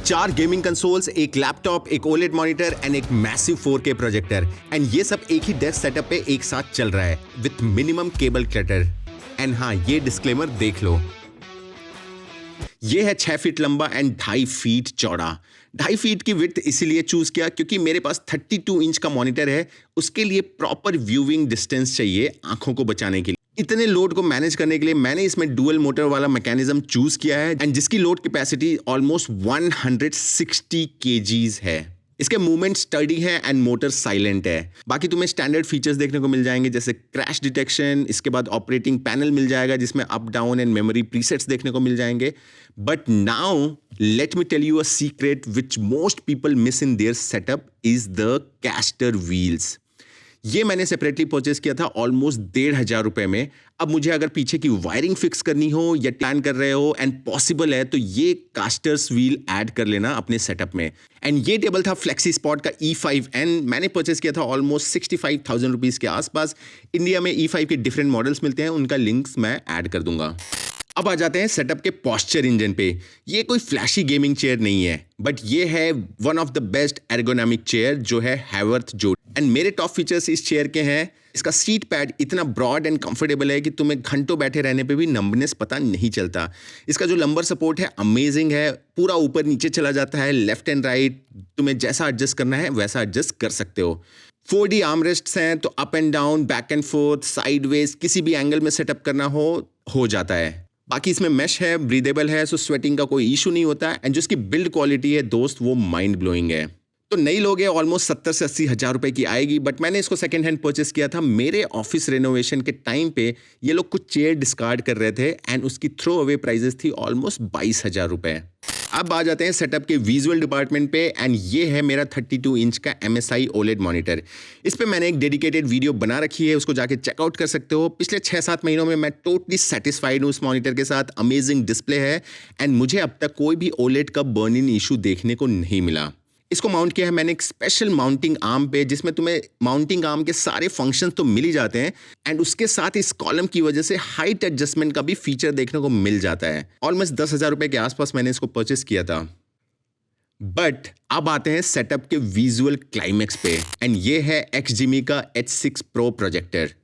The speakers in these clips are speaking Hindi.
4 गेमिंग कंसोल्स, एक लैपटॉप, एक ओलेड मॉनिटर एंड एक मैसिव 4K प्रोजेक्टर एंड ये सब एक ही डेस्क सेटअप पे एक साथ चल रहा है with minimum cable clutter. And हाँ, ये डिस्क्लेमर देख लो, ये है 6 फीट लंबा एंड 2.5 फीट चौड़ा। 2.5 फीट की विड्थ इसीलिए चूज किया क्योंकि मेरे पास 32 इंच का मॉनिटर है, उसके लिए प्रॉपर व्यूइंग डिस्टेंस चाहिए आंखों को बचाने के लिए। इतने लोड को मैनेज करने के लिए मैंने इसमें डुअल मोटर वाला मैकेनिज्म चूज किया है एंड जिसकी लोड कैपेसिटी ऑलमोस्ट 160 kgs है। इसके मूवमेंट स्टडी है एंड मोटर साइलेंट है। बाकी तुम्हें स्टैंडर्ड फीचर्स देखने को मिल जाएंगे जैसे क्रैश डिटेक्शन, इसके बाद ऑपरेटिंग पैनल मिल जाएगा जिसमें up down and memory presets देखने को मिल जाएंगे। But now let me tell you a secret which most people miss in their setup is the caster wheels. ये मैंने सेपरेटली परचेस किया था ऑलमोस्ट 1,500 रुपए में। अब मुझे अगर पीछे की वायरिंग फिक्स करनी हो या प्लान कर रहे हो एंड पॉसिबल है तो ये कास्टर्स व्हील ऐड कर लेना अपने सेटअप में। एंड ये टेबल था फ्लेक्सी स्पॉट का E5N, मैंने परचेस किया था ऑलमोस्ट 65,000 रुपीज़ के आसपास। इंडिया में E5 के डिफरेंट मॉडल्स मिलते हैं, उनका लिंक्स मैं ऐड कर दूंगा। अब आ जाते हैं सेटअप के पॉस्चर इंजन पे। ये कोई फ्लैशी गेमिंग चेयर नहीं है, बट ये है one of the best ergonomic chair जो है हैवर्थ जोड़ी। एंड मेरे टॉप फीचर्स इस चेयर के हैं, इसका सीट पैड इतना ब्रॉड एंड कंफर्टेबल है कि तुम्हें घंटों बैठे रहने पे भी नंबनेस पता नहीं चलता। इसका जो लंबर सपोर्ट है अमेजिंग है, पूरा ऊपर नीचे चला जाता है, लेफ्ट एंड राइट तुम्हें जैसा एडजस्ट करना है वैसा एडजस्ट कर सकते हो। 4D आर्मरेस्ट्स हैं तो up and down, back and fourth, sideways किसी भी एंगल में सेटअप करना हो जाता है। बाकी इसमें मैश है, ब्रीदेबल है, सो स्वेटिंग का कोई इशू नहीं होता एंड जो इसकी बिल्ड क्वालिटी है दोस्त वो माइंड ब्लोइंग है। तो नई लोगे ऑलमोस्ट 70 से 80 हज़ार रुपए की आएगी, बट मैंने इसको सेकंड हैंड परचेस किया था। मेरे ऑफिस रेनोवेशन के टाइम पे ये लोग कुछ चेयर डिस्कार्ड कर रहे थे एंड उसकी थ्रो अवे प्राइजेस थी ऑलमोस्ट 22,000 रुपए। अब आ जाते हैं सेटअप के विजुअल डिपार्टमेंट पे एंड ये है मेरा 32 इंच का MSI OLED मॉनिटर। इस पे मैंने एक डेडिकेटेड वीडियो बना रखी है, उसको जाके चेकआउट कर सकते हो। पिछले 6-7 महीनों में मैं टोटली सेटिस्फाइड हूँ उस मॉनिटर के साथ। अमेजिंग डिस्प्ले है एंड मुझे अब तक कोई भी OLED का बर्न इन इशू देखने को नहीं मिला। इसको माउंट किया है मैंने एक स्पेशल माउंटिंग आर्म पे, जिसमें तुम्हें माउंटिंग आर्म के सारे फंक्शंस तो मिल ही जाते हैं एंड उसके साथ इस कॉलम की वजह से हाइट एडजस्टमेंट का भी फीचर देखने को मिल जाता है। ऑलमोस्ट 10,000 रुपए के आसपास मैंने इसको परचेस किया था। बट अब आते हैं सेटअप के विजुअल क्लाइमेक्स पे एंड ये है XGIMI का H6 Pro प्रोजेक्टर।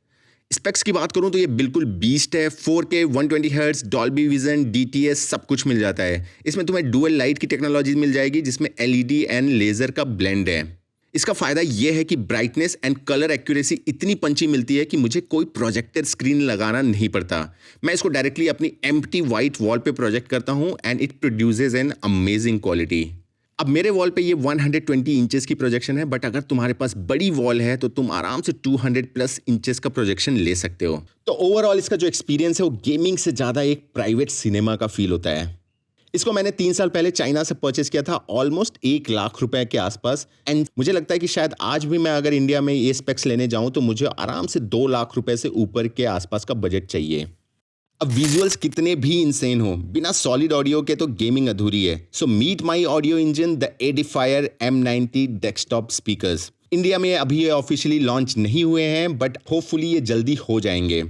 स्पेक्स की बात करूं तो ये बिल्कुल बीस्ट है। 4K 120 hertz, Dolby vision, DTS सब कुछ मिल जाता है। इसमें तुम्हें डुअल लाइट की टेक्नोलॉजी मिल जाएगी जिसमें LED एंड लेजर का ब्लेंड है। इसका फायदा ये है कि ब्राइटनेस एंड कलर एक्यूरेसी इतनी पंची मिलती है कि मुझे कोई प्रोजेक्टर स्क्रीन लगाना नहीं पड़ता। मैं इसको डायरेक्टली अपनी एम्प्टी वाइट वॉल पे प्रोजेक्ट करता हूँ and it produces an amazing quality. अब मेरे वॉल पे ये 120 इंचेस की प्रोजेक्शन है, बट अगर तुम्हारे पास बड़ी वॉल है तो तुम आराम से 200+ इंचेस का प्रोजेक्शन ले सकते हो। तो ओवरऑल इसका जो एक्सपीरियंस है वो गेमिंग से ज़्यादा एक प्राइवेट सिनेमा का फील होता है। इसको मैंने 3 साल पहले चाइना से परचेस किया था ऑलमोस्ट 1 लाख रुपए के आसपास एंड मुझे लगता है कि शायद आज भी मैं अगर इंडिया में ये स्पेक्स लेने जाऊँ तो मुझे आराम से 2 लाख रुपए से ऊपर के आसपास का बजट चाहिए। अब विजुअल्स कितने भी इंसेन हो, बिना सॉलिड ऑडियो के तो गेमिंग अधूरी है। So meet my audio engine the Edifier M90 desktop speakers. India में अभी ये ऑफिशियली लॉन्च नहीं हुए हैं बट होपफुली ये जल्दी हो जाएंगे।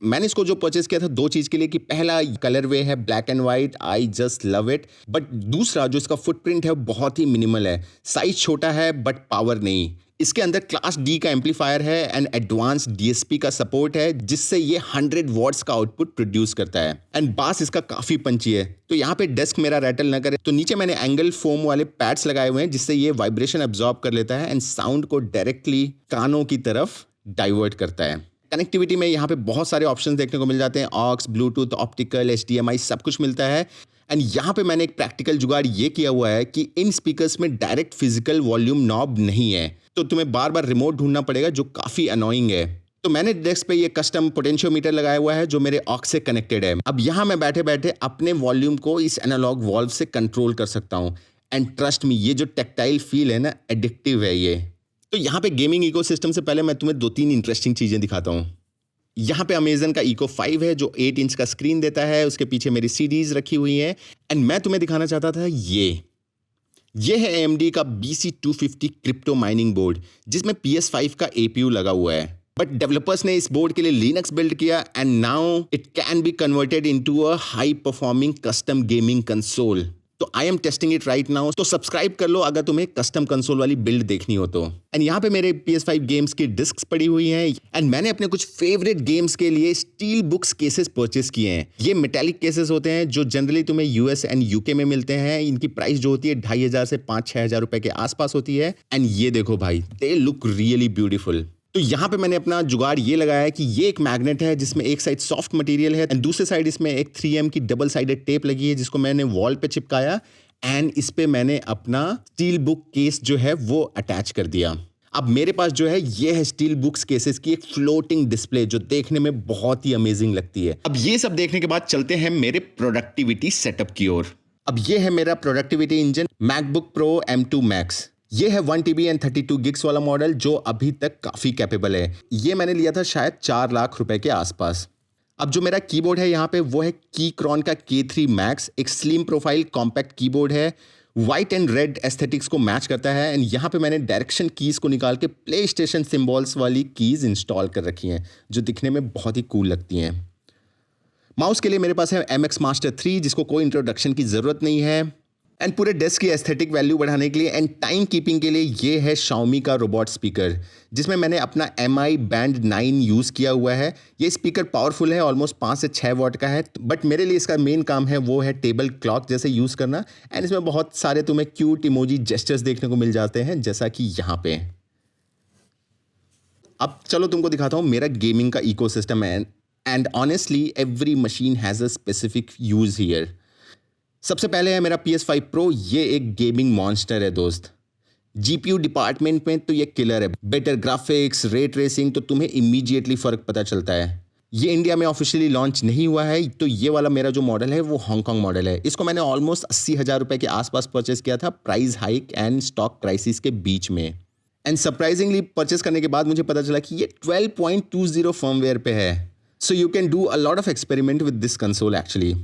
मैंने इसको जो परचेस किया था 2 चीज़ के लिए कि पहला कलर वे है black and white, I just love it. But दूसरा जो इसका फुटप्रिंट है बहुत ही मिनिमल है, साइज छोटा है बट पावर नहीं। इसके अंदर क्लास D का एम्पलीफायर है एंड एडवांस DSP का सपोर्ट है जिससे ये 100 वॉट्स का आउटपुट प्रोड्यूस करता है एंड बास इसका काफ़ी पंची है। तो यहाँ पे डेस्क मेरा रैटल न करे तो नीचे मैंने एंगल फोम वाले पैड्स लगाए हुए हैं जिससे ये वाइब्रेशन एब्जॉर्ब कर लेता है एंड साउंड को डायरेक्टली कानों की तरफ डाइवर्ट करता है। कनेक्टिविटी में यहाँ पे बहुत सारे ऑप्शंस देखने को मिल जाते हैं, ऑक्स, ब्लूटूथ, ऑप्टिकल, HDMI सब कुछ मिलता है। एंड यहाँ पे मैंने एक प्रैक्टिकल जुगाड़ ये किया हुआ है कि इन स्पीकर्स में डायरेक्ट फिजिकल वॉल्यूम नॉब नहीं है, तो तुम्हें बार बार रिमोट ढूंढना पड़ेगा जो काफ़ी अनोइंग है। तो मैंने डेस्क पे ये कस्टम पोटेंशियोमीटर लगाया हुआ है जो मेरे ऑक्स से कनेक्टेड है। अब यहाँ मैं बैठे बैठे अपने वॉल्यूम को इस एनालॉग वॉल्व से कंट्रोल कर सकता हूँ एंड ट्रस्ट मी ये जो टेक्टाइल फील है ना, एडिक्टिव है ये। तो यहाँ पे गेमिंग इकोसिस्टम से पहले मैं तुम्हें 2-3 इंटरेस्टिंग चीज़ें दिखाता हूँ। यहाँ पे अमेजन का Eco 5 है जो 8 इंच का स्क्रीन देता है, उसके पीछे मेरी CDs रखी हुई हैं एंड मैं तुम्हें दिखाना चाहता था ये है AMD का BC250 क्रिप्टो माइनिंग बोर्ड जिसमें PS5 का APU लगा हुआ है। बट डेवलपर्स ने इस बोर्ड के लिए लिनक्स बिल्ड किया and now it can be converted into a high performing custom gaming console. तो I am testing it right now, तो सब्सक्राइब कर लो अगर तुम्हें कस्टम कंसोल वाली बिल्ड देखनी हो तो। एंड यहाँ पे मेरे PS5 गेम्स की डिस्क्स पड़ी हुई हैं एंड मैंने अपने कुछ फेवरेट गेम्स के लिए स्टील बुक्स केसेस परचेस किए हैं। ये मेटालिक केसेस होते हैं जो जनरली तुम्हें US एंड UK में मिलते हैं। इनकी प्राइस जो होती है 2500 से 5-6 हजार रुपए के आसपास होती है। एंड ये देखो भाई, दे लुक रियली ब्यूटीफुल। तो यहाँ पे मैंने अपना जुगाड़ ये लगाया है कि ये एक मैग्नेट है जिसमें एक साइड सॉफ्ट मटेरियल है एंड दूसरे साइड इसमें एक 3M की डबल साइडेड टेप लगी है जिसको मैंने वॉल पे चिपकाया एंड इस पे मैंने अपना स्टील बुक केस जो है वो अटैच कर दिया। अब मेरे पास जो है ये है स्टील बुक्स केसेस की एक फ्लोटिंग डिस्प्ले जो देखने में बहुत ही अमेजिंग लगती है। अब ये सब देखने के बाद चलते हैं मेरे प्रोडक्टिविटी सेटअप की ओर। अब ये है मेरा productivity engine MacBook pro M2 Max। ये है 1 TB एंड 32 gigs वाला मॉडल जो अभी तक काफ़ी कैपेबल है। ये मैंने लिया था शायद 4 लाख रुपए के आसपास। अब जो मेरा कीबोर्ड है यहाँ पे वो है कीक्रॉन का K3 Max, एक स्लिम प्रोफाइल कॉम्पैक्ट कीबोर्ड है, वाइट एंड रेड एस्थेटिक्स को मैच करता है एंड यहाँ पे मैंने डायरेक्शन कीज को निकाल के प्ले स्टेशन सिम्बॉल्स वाली कीज इंस्टॉल कर रखी हैं जो दिखने में बहुत ही कूल लगती हैं। माउस के लिए मेरे पास है MX Master 3 जिसको कोई इंट्रोडक्शन की ज़रूरत नहीं है एंड पूरे डेस्क की एस्थेटिक वैल्यू बढ़ाने के लिए एंड टाइम कीपिंग के लिए ये है Xiaomi का रोबोट स्पीकर जिसमें मैंने अपना MI Band 9 यूज़ किया हुआ है। ये स्पीकर पावरफुल है, ऑलमोस्ट 5 से 6 वॉट का है, बट मेरे लिए इसका मेन काम है वो है टेबल क्लॉक जैसे यूज़ करना एंड इसमें बहुत सारे तुम्हें क्यूट इमोजी जेस्चर्स देखने को मिल जाते हैं जैसा कि यहाँ पे। अब चलो तुमको दिखाता हूँ मेरा गेमिंग का इकोसिस्टम है and honestly every machine has a specific use here. सबसे पहले है मेरा PS5 Pro। ये एक गेमिंग मॉन्स्टर है दोस्त। GPU डिपार्टमेंट में तो ये किलर है, बेटर ग्राफिक्स, रे ट्रेसिंग, तो तुम्हें इमीडिएटली फ़र्क पता चलता है। ये इंडिया में ऑफिशियली लॉन्च नहीं हुआ है, तो ये वाला मेरा जो मॉडल है वो हांगकांग मॉडल है। इसको मैंने ऑलमोस्ट 80,000 रुपये के आसपास परचेस किया था price hike and stock crisis के बीच में। एंड सरप्राइजिंगली परचेस करने के बाद मुझे पता चला कि ये 12.20 फर्मवेयर पे है, so you can do a lot of experiment with this console actually.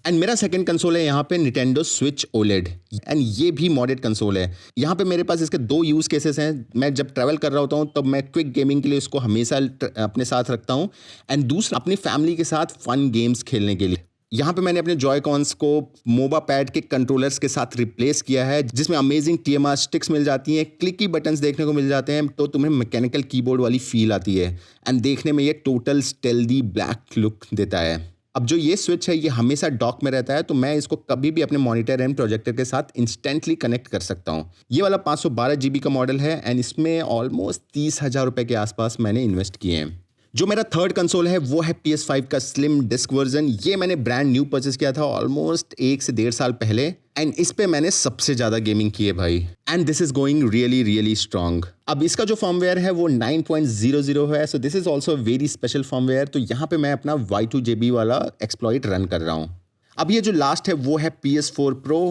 And मेरा सेकंड कंसोल है यहाँ पे Nintendo Switch OLED एंड ये भी मॉडेड कंसोल है। यहाँ पे मेरे पास इसके 2 यूज़ केसेस हैं। मैं जब ट्रैवल कर रहा होता हूँ तब मैं क्विक गेमिंग के लिए इसको हमेशा अपने साथ रखता हूँ एंड दूसरा अपनी फैमिली के साथ फन गेम्स खेलने के लिए। यहाँ पे मैंने अपने जॉयकॉन्स को मोबा पैड के कंट्रोलर्स के साथ रिप्लेस किया है जिसमें अमेजिंग TMR स्टिक्स मिल जाती हैं, क्लिकी बटन्स देखने को मिल जाते हैं, तो तुम्हें मैकेनिकल कीबोर्ड वाली फील आती है एंड देखने में ये टोटल स्टेल्दी ब्लैक लुक देता है। अब जो ये स्विच है ये हमेशा डॉक में रहता है, तो मैं इसको कभी भी अपने मॉनिटर एंड प्रोजेक्टर के साथ इंस्टेंटली कनेक्ट कर सकता हूँ। ये वाला 512 GB का मॉडल है एंड इसमें ऑलमोस्ट 30,000 रुपये के आसपास मैंने इन्वेस्ट किए हैं। जो मेरा थर्ड कंसोल है वो है PS5 का स्लिम डिस्क वर्जन। ये मैंने ब्रांड न्यू परचेस किया था ऑलमोस्ट 1 से 1.5 साल पहले एंड इस पे मैंने सबसे ज़्यादा गेमिंग की है भाई and this is going really really strong. अब इसका जो फर्मवेयर है वो 9.00 है, so this is also very special firmware. तो यहाँ पे मैं अपना Y2JB वाला एक्सप्लॉइट रन कर रहा हूँ। अब ये जो लास्ट है वो है PS4 Pro।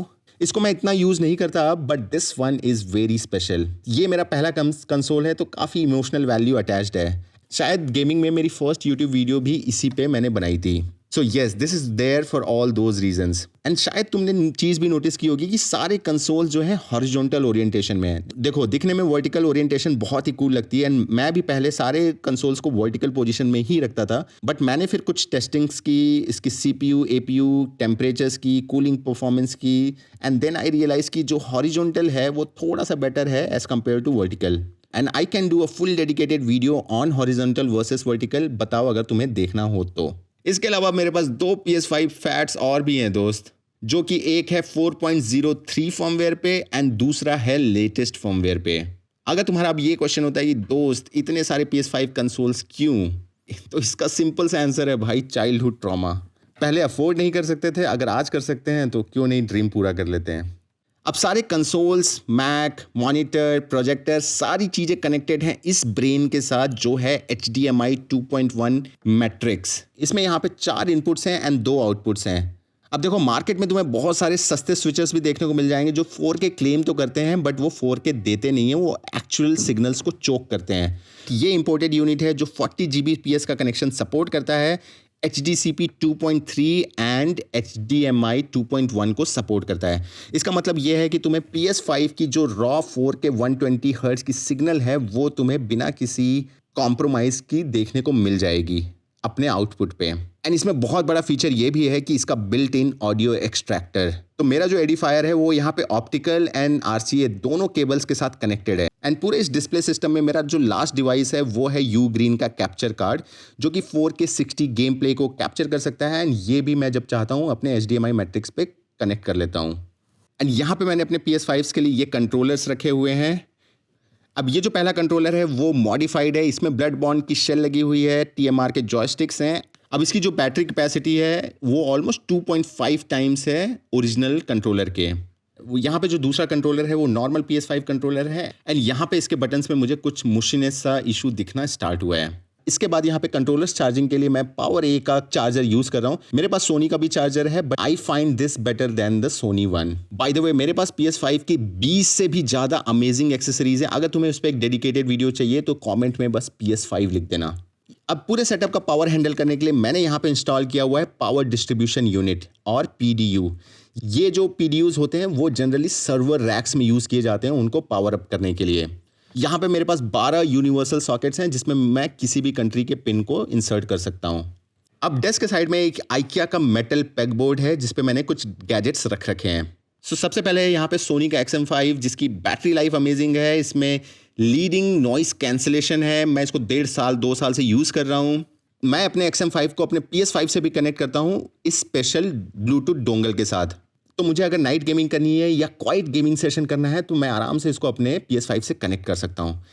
इसको मैं इतना यूज़ नहीं करता but this one is very special. ये मेरा पहला कंसोल है तो काफ़ी इमोशनल वैल्यू अटैच्ड है। शायद गेमिंग में मेरी फर्स्ट यूट्यूब वीडियो भी इसी पे मैंने बनाई थी। So yes, this is there for all those reasons. And शायद तुमने चीज़ भी नोटिस की होगी कि सारे कंसोल्स जो हैं हॉरिजॉन्टल ओरिएंटेशन में है। देखो दिखने में वर्टिकल ओरिएंटेशन बहुत ही कूल लगती है एंड मैं भी पहले सारे कंसोल्स को वर्टिकल पोजीशन में ही रखता था, बट मैंने फिर कुछ टेस्टिंग्स की, इसकी CPU, APU, टेम्परेचर्स की, कूलिंग परफॉर्मेंस की एंड देन आई रियलाइज कि जो हॉरिजॉन्टल है वो थोड़ा सा बेटर है as compare to vertical and I can do a full dedicated video on horizontal versus vertical. बताओ अगर तुम्हें देखना हो तो। इसके अलावा मेरे पास 2 PS5 फैट्स और भी हैं दोस्त, जो कि एक है 4.03 फर्मवेयर पे एंड दूसरा है लेटेस्ट फर्मवेयर पे। अगर तुम्हारा अब ये क्वेश्चन होता है कि दोस्त इतने सारे PS5 कंसोल्स क्यों, तो इसका सिंपल सा आंसर है भाई, चाइल्डहुड ट्रॉमा। पहले अफोर्ड नहीं कर सकते थे, अगर आज कर सकते हैं तो क्यों नहीं ड्रीम पूरा कर लेते हैं। अब सारे कंसोल्स, मैक, मॉनिटर, प्रोजेक्टर, सारी चीज़ें कनेक्टेड हैं इस ब्रेन के साथ जो है HDMI 2.1 मैट्रिक्स। इसमें यहाँ पे 4 इनपुट्स हैं एंड 2 आउटपुट्स हैं। अब देखो मार्केट में तुम्हें बहुत सारे सस्ते स्विचर्स भी देखने को मिल जाएंगे जो 4K क्लेम तो करते हैं बट वो 4K देते नहीं हैं, वो एक्चुअल सिग्नल्स को चोक करते हैं। ये इंपोर्टेड यूनिट है जो 40 Gbps का कनेक्शन सपोर्ट करता है, HDCP 2.3 एंड HDMI 2.1 को सपोर्ट करता है। इसका मतलब यह है कि तुम्हें PS5 की जो रॉ 4K 120 हर्ट्ज की सिग्नल है वो तुम्हें बिना किसी कॉम्प्रोमाइज़ की देखने को मिल जाएगी। अपने आउटपुट पे। एंड इसमें बहुत बड़ा फीचर ये भी है कि इसका बिल्ट इन ऑडियो एक्सट्रैक्टर। तो मेरा जो एडिफायर है वो यहाँ पे ऑप्टिकल एंड RCA दोनों केबल्स के साथ कनेक्टेड है। एंड पूरे इस डिस्प्ले सिस्टम में मेरा जो लास्ट डिवाइस है वो है यू ग्रीन का कैप्चर कार्ड, जो कि 4K 60 गेम प्ले को कैप्चर कर सकता है। एंड ये भी मैं जब चाहता हूँ अपने HDMI मैट्रिक्स पे कनेक्ट कर लेता हूँ। एंड यहाँ पे मैंने अपने PS5 के लिए ये कंट्रोलर्स रखे हुए हैं। अब ये जो पहला कंट्रोलर है वो मॉडिफाइड है, इसमें ब्लड बॉन्ड की शेल लगी हुई है, TMR के जॉयस्टिक्स हैं। अब इसकी जो बैटरी कैपेसिटी है वो ऑलमोस्ट 2.5 टाइम्स है ओरिजिनल कंट्रोलर के। वो यहाँ पे जो दूसरा कंट्रोलर है वो नॉर्मल PS5 कंट्रोलर है। एंड यहाँ पे इसके बटन्स में मुझे कुछ मुशीनेस सा इशू दिखना स्टार्ट हुआ है। इसके बाद यहाँ पे कंट्रोलर्स चार्जिंग के लिए मैं पावर A का चार्जर यूज कर रहा हूँ। मेरे पास सोनी का भी चार्जर है, but I find this better than the Sony one. By the way, मेरे पास PS5 की 20 से भी ज्यादा अमेजिंग एक्सेसरीज है। अगर तुम्हें उस पर एक डेडिकेटेड वीडियो चाहिए तो कॉमेंट में बस PS5 लिख देना। अब पूरे सेटअप का पावर हैंडल करने के लिए मैंने यहाँ पे इंस्टॉल किया हुआ है पावर डिस्ट्रीब्यूशन यूनिट और PDU। ये जो PDUs होते हैं वो जनरली सर्वर रैक्स में यूज किए जाते हैं उनको पावर अप करने के लिए। यहाँ पे मेरे पास 12 यूनिवर्सल सॉकेट्स हैं जिसमें मैं किसी भी कंट्री के पिन को इंसर्ट कर सकता हूँ। अब डेस्क के साइड में एक IKEA का मेटल पेग बोर्ड है जिसपे मैंने कुछ गैजेट्स रख रखे हैं। सबसे पहले यहाँ पे सोनी का XM5 जिसकी बैटरी लाइफ अमेजिंग है। इसमें लीडिंग नॉइस कैंसिलेशन है। मैं इसको 1.5 साल से यूज़ कर रहा हूँ। मैं अपने XM5 को अपने PS5 से भी कनेक्ट करता हूँ इस स्पेशल ब्लूटूथ डोंगल के साथ। तो मुझे अगर नाइट गेमिंग करनी है या क्वाइट गेमिंग सेशन करना है तो मैं आराम से इसको अपने PS5 से कनेक्ट कर सकता हूँ।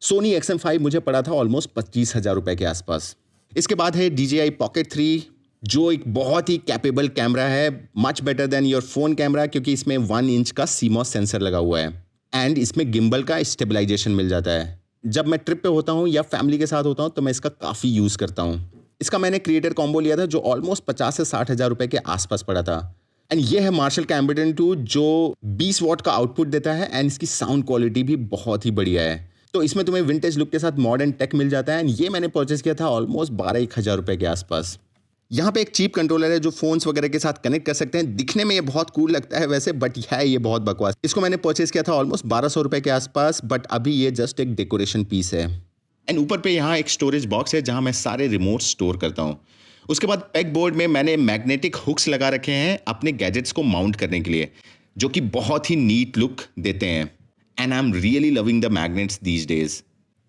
सोनी XM5 मुझे पड़ा था ऑलमोस्ट 25,000 रुपये के आसपास। इसके बाद है DJI Pocket 3 जो एक बहुत ही कैपेबल कैमरा है, much better than your phone camera, क्योंकि इसमें 1 इंच का CMOS सेंसर लगा हुआ है एंड इसमें गिम्बल का स्टेबलाइजेशन मिल जाता है। जब मैं ट्रिप पे होता हूँ या फैमिली के साथ होता हूँ तो मैं इसका काफ़ी यूज़ करता हूँ। इसका मैंने क्रिएटर कॉम्बो लिया था जो ऑलमोस्ट 50 से 60,000 रुपये के आसपास पड़ा था। एंड ये है मार्शल का एम्बिडेंट 2 जो 20 वॉट का आउटपुट देता है एंड इसकी साउंड क्वालिटी भी बहुत ही बढ़िया है। तो इसमें तुम्हें विंटेज लुक के साथ मॉडर्न टेक मिल जाता है। एंड ये मैंने परचेस किया था ऑलमोस्ट 12,000 रुपये के आसपास। यहाँ पे एक चीप कंट्रोलर है जो फोन्स वगैरह के साथ कनेक्ट कर सकते हैं। दिखने में ये बहुत कूल लगता है वैसे, बट है ये बहुत बकवास। इसको मैंने परचेस किया था ऑलमोस्ट 1200 रुपये के आसपास, बट अभी ये जस्ट एक डेकोरेशन पीस है। एंड ऊपर पे यहाँ एक स्टोरेज बॉक्स है जहाँ मैं सारे रिमोट स्टोर करता हूँ। उसके बाद पेग बोर्ड में मैंने मैग्नेटिक हुक्स लगा रखे हैं अपने गैजेट्स को माउंट करने के लिए, जो कि बहुत ही नीट लुक देते हैं। And I am really loving the magnets these days.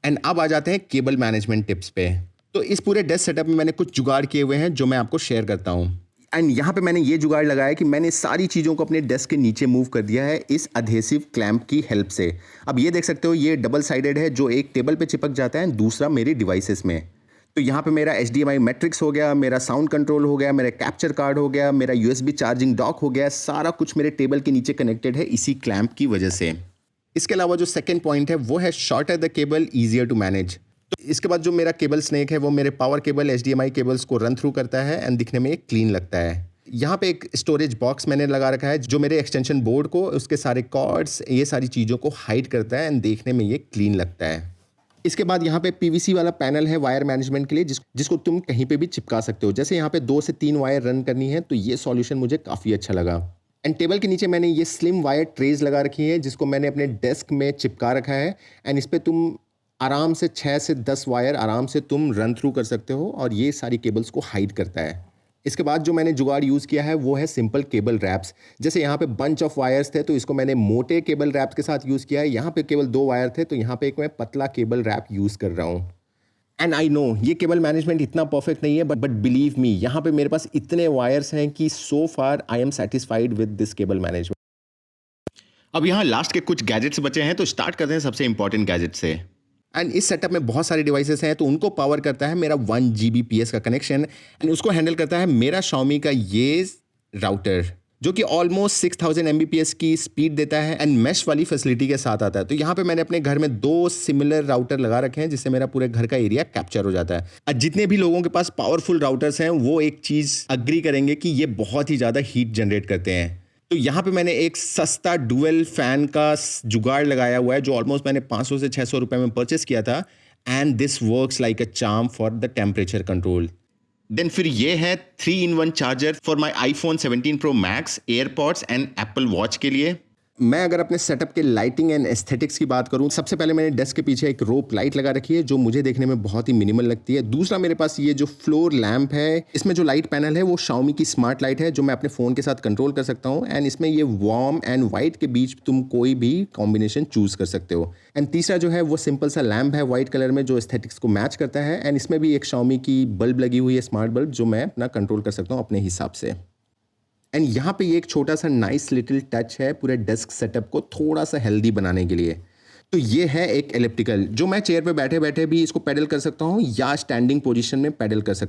And अब आ जाते हैं केबल मैनेजमेंट टिप्स पे। तो इस पूरे डेस्क सेटअप में मैंने कुछ जुगाड़ किए हुए हैं जो मैं आपको शेयर करता हूँ। एंड यहाँ पे मैंने ये जुगाड़ लगाया कि मैंने सारी चीज़ों को अपने डेस्क के नीचे मूव कर दिया है इस अधेसिव क्लैंप की हेल्प से। अब ये देख सकते हो ये डबल साइडेड है, जो एक टेबल पे चिपक जाता है, दूसरा मेरी डिवाइसेस में। तो यहाँ पे मेरा HDMI मैट्रिक्स हो गया, मेरा साउंड कंट्रोल हो गया, मेरा कैप्चर कार्ड हो गया, मेरा USB चार्जिंग डॉक हो गया, सारा कुछ मेरे टेबल के नीचे कनेक्टेड है इसी क्लैंप की वजह से। इसके अलावा जो सेकेंड पॉइंट है वो है shorter the cable easier to manage. तो इसके बाद जो मेरा केबल स्नेक है वो मेरे पावर केबल HDMI केबल्स को रन थ्रू करता है एंड दिखने में क्लीन लगता है। यहाँ पे एक स्टोरेज बॉक्स मैंने लगा रखा है जो मेरे एक्सटेंशन बोर्ड को, उसके सारे कॉर्ड्स, ये सारी चीज़ों को हाइड करता है एंड देखने में ये क्लीन लगता है। इसके बाद यहाँ पे PVC वाला पैनल है वायर मैनेजमेंट के लिए जिसको तुम कहीं पे भी चिपका सकते हो। जैसे यहाँ पे 2 से 3 वायर रन करनी है तो ये सॉल्यूशन मुझे काफ़ी अच्छा लगा। एंड टेबल के नीचे मैंने ये स्लिम वायर ट्रेज लगा रखी है जिसको मैंने अपने डेस्क में चिपका रखा है। एंड इस पर तुम आराम से 6 से 10 वायर आराम से तुम रन थ्रू कर सकते हो और ये सारी केबल्स को हाइड करता है। इसके बाद जो मैंने जुगाड़ यूज़ किया है वो है सिंपल केबल रैप्स। जैसे यहाँ पे बंच ऑफ वायर्स थे तो इसको मैंने मोटे केबल रैप्स के साथ यूज़ किया है। यहाँ पे केवल 2 वायर थे तो यहाँ पे एक मैं पतला केबल रैप यूज़ कर रहा हूँ। एंड आई नो ये केबल मैनेजमेंट इतना परफेक्ट नहीं है, बट बिलीव मी यहाँ पे मेरे पास इतने वायर्स हैं कि so far I am satisfied with this cable management. अब यहाँ लास्ट के कुछ गैजेट्स बचे हैं तो स्टार्ट करते हैं सबसे इंपॉर्टेंट गैजेट से। एंड इस सेटअप में बहुत सारे डिवाइसेस हैं तो उनको पावर करता है मेरा 1 Gbps का कनेक्शन एंड उसको हैंडल करता है मेरा Xiaomi का ये राउटर जो कि ऑलमोस्ट 6000 Mbps की स्पीड देता है एंड मैश वाली फैसिलिटी के साथ आता है। तो यहाँ पे मैंने अपने घर में 2 सिमिलर राउटर लगा रखे हैं जिससे मेरा पूरे घर का एरिया कैप्चर हो जाता है। और जितने भी लोगों के पास पावरफुल राउटर्स हैं वो एक चीज़ अग्री करेंगे कि ये बहुत ही ज़्यादा हीट जनरेट करते हैं। तो यहाँ पे मैंने एक सस्ता डुअल फैन का जुगाड़ लगाया हुआ है जो ऑलमोस्ट मैंने 500 से 600 रुपये में परचेस किया था and this works like a charm for the temperature control. Then फिर ये है 3-in-1 charger for my iPhone 17 Pro Max, AirPods and Apple watch के लिए। मैं अगर अपने सेटअप के लाइटिंग एंड एस्थेटिक्स की बात करूं, सबसे पहले मैंने डेस्क के पीछे एक रोप लाइट लगा रखी है जो मुझे देखने में बहुत ही मिनिमल लगती है। दूसरा मेरे पास ये जो फ्लोर लैंप है, इसमें जो लाइट पैनल है वो Xiaomi की स्मार्ट लाइट है जो मैं अपने फ़ोन के साथ कंट्रोल कर सकता हूँ एंड इसमें ये वार्म एंड वाइट के बीच तुम कोई भी कॉम्बिनेशन चूज़ कर सकते हो। एंड तीसरा जो है वो सिंपल सा लैंप है वाइट कलर में जो एस्थेटिक्स को मैच करता है एंड इसमें भी एक Xiaomi की बल्ब लगी हुई है, स्मार्ट बल्ब, जो मैं अपना कंट्रोल कर सकता हूँ अपने हिसाब से। एंड यहाँ पे ये एक छोटा सा नाइस लिटिल टच है पूरे डेस्क सेटअप को थोड़ा सा हेल्दी बनाने के लिए। तो ये है एक एलिप्टिकल जो मैं चेयर पे बैठे बैठे भी इसको पेडल कर सकता हूँ या स्टैंडिंग पोजीशन में पेडल कर सकता हूँ।